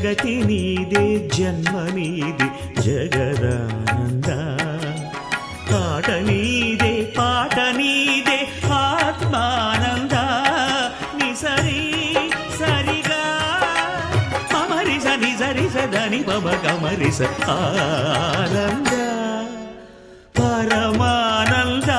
జగతి నీదే జన్మ నీది జగదానంద ఆట నీదే పాట నీదే ఆత్మానంద నిసరి సరిగా మమరిస నిజరిస దని మమ గమరిస ఆనంద పరమానంద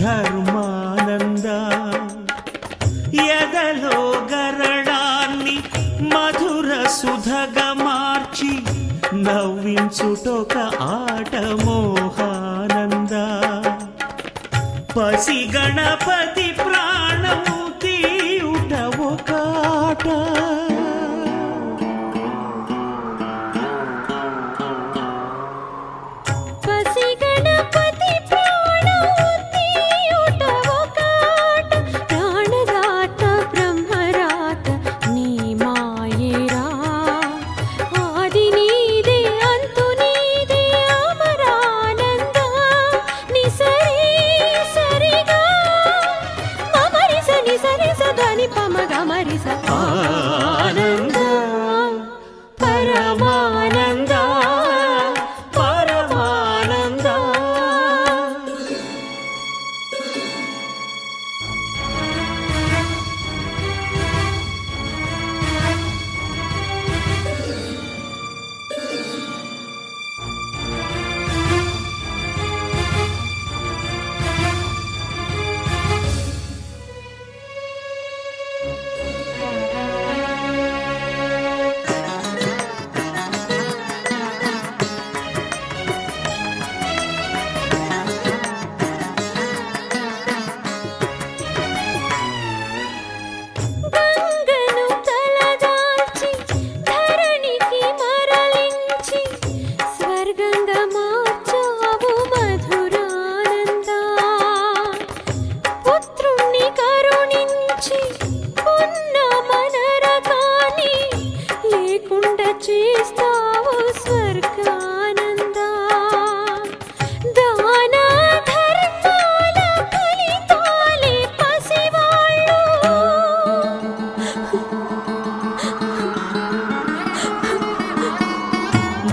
ధర్మానంద ఎదలో గరడాన్ని మధుర సుధగా మార్చి నవ్వించుటొక ఆట మోహానంద పసి గణపతి ప్రాణం తీయుట ఒక ఆట ఆనంద పరమానంద పరమానంద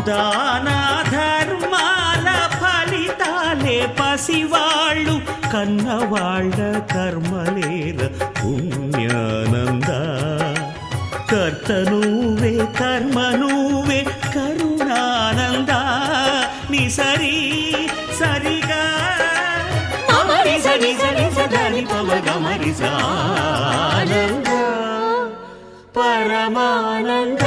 దాన ధర్మాల ఫలితాలే పసివాళ్ళు కన్నవాళ్ళ కర్మలేల పుణ్యానంద కర్త నువ్వే కర్మ నువ్వే కరుణానంద నిసరి సరిగా మమరిస నిజరిస దని పవ గమరిస ఆనంద పరమానంద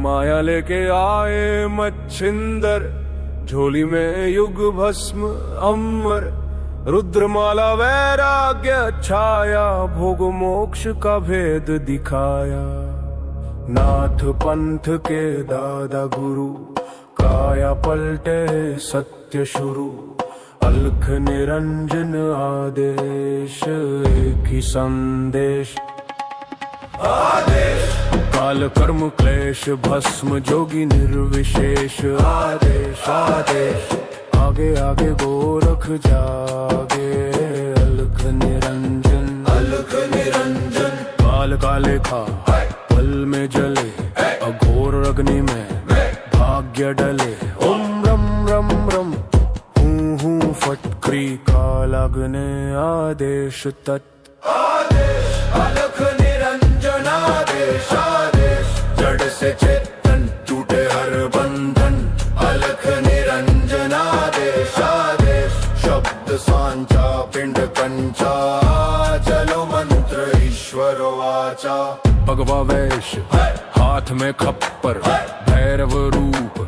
माया लेके आए मच्छिंदर झोली में युग भस्म अमर रुद्रमाला वैराग्य छाया भोग मोक्ष का भेद दिखाया नाथ पंथ के दादा गुरु काया पलटे सत्य शुरू अलख निरंजन आदेश एक ही संदेश आदेश काल कर्म क्लेश भस्म जोगी निर्विशेष आदेश आदेश आगे आगे गोरख जागे अलख निरंजन काल काले खा पल में जले अघोर अग्नि में भाग्य डले ओम रम रम रम हूँ फटक्री काल अग्नि आदेश तत् आदेश अलख निरंजन आदेश आदेश जड़ से चेतन टूटे हर बंधन अलख निरंजन भगवा वेश, हाथ में खप्पर, भैरव रूप,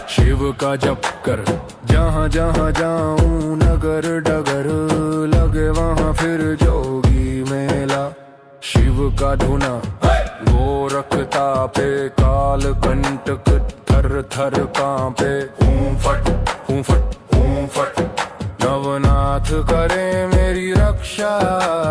शिव का जप कर। जहाँ जहाँ जाऊं नगर डगर, लगे वहाँ फिर जोगी मेला। शिव का धुना गोरखता पे, काल कंटक थर थर कांपे। हूँ फट हूँ फट हूँ फट, नवनाथ करे मेरी रक्षा,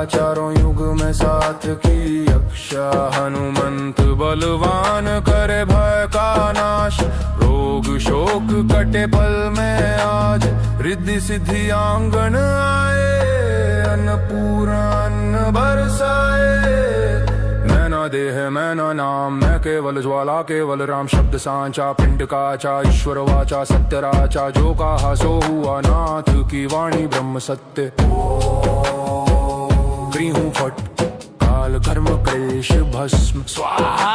चारों युग में साथ की यक्षा। हनुमंत बलवान करे भय का नाश, रोग शोक कटे पल में आज। रिद्धि सिद्धि आंगन आए, अन्नपूर्णा अन्न बरसाए। मैं देह मैं न नाम, मैं केवल ज्वाला केवल राम। शब्द सांचा पिंड काचा, ईश्वर वाचा सत्य राचा। जो कहा सो हुआ, नाथ की वाणी ब्रह्म सत्य। क्री हूँ फट, काल कर्म क्लेश भस्म स्वाहा।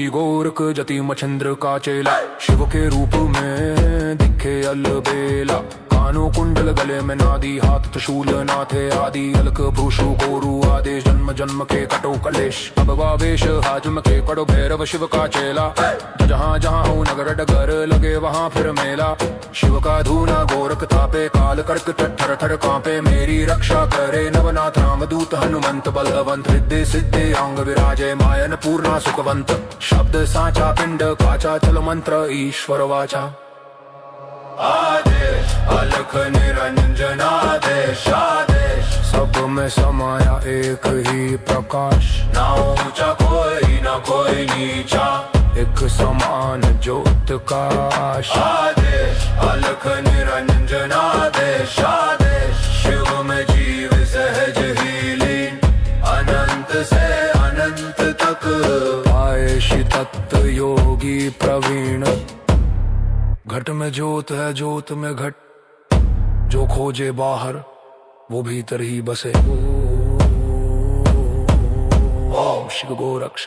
गोरख जति मछंद्र का चेला, शिव के रूप में दिखे अलबेला। कानों कुंडल गले में नादी, हाथ त्रिशूल नाथे आदि। अलक पुरुषु गोरु आदेश, जन्म जन्म के कटो कलेश। अब वावेश हाजम के कड़ो, भैरव शिव का चेला। जहाँ जहाँ हो नगर डगर, लगे वहाँ फिर मेला। शिव का धूना गोरख तापे, काल कर्क थर थर कांपे। मेरी रक्षा करे नवनाथ रामदूत, हनुमंत बलवंत। रिद्धि सिद्धि अंग विराजे, मायन पूर्णा सुखवंत। शब्द सांचा पिंड काचा, चल मंत्र ईश्वर वाचा। आदेश अलख निरंजन आदेश आदेश, सब में समाया एक ही प्रकाश। ना ऊंचा कोई ना कोई नीचा, एक समान ज्योत का आशा। आदेश अलख निरंजन आदेश आदेश, शिव में जीव सहज ही लीन। अनंत से अनंत तक पाए तत्व योगी प्रवीण। घट में ज्योत है ज्योत में घट, जो खोजे बाहर वो भीतर ही बसे। ओम शिव गोरक्ष।